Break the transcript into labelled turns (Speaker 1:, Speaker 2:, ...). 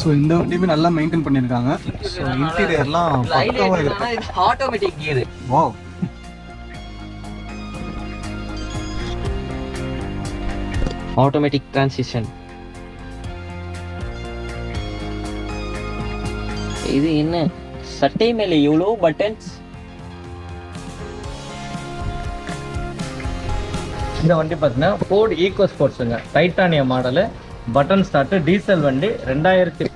Speaker 1: So இந்த வண்டியுமே நல்லா maintain பண்ணியிருக்காங்க. ஸோ இன்டீரியர்லாம் பக்காவாக இருக்கு.
Speaker 2: Automatic gear.
Speaker 1: Wow.
Speaker 2: Automatic transition. இது என்ன சட்டை மேல எவ்வளோ பட்டன்ஸ்.
Speaker 3: இந்த வண்டி பார்த்தீங்கன்னா ஃபோர்ட் ஈகோ ஸ்போர்ட்ஸுங்க, titanium model, button start, diesel வண்டி, 2010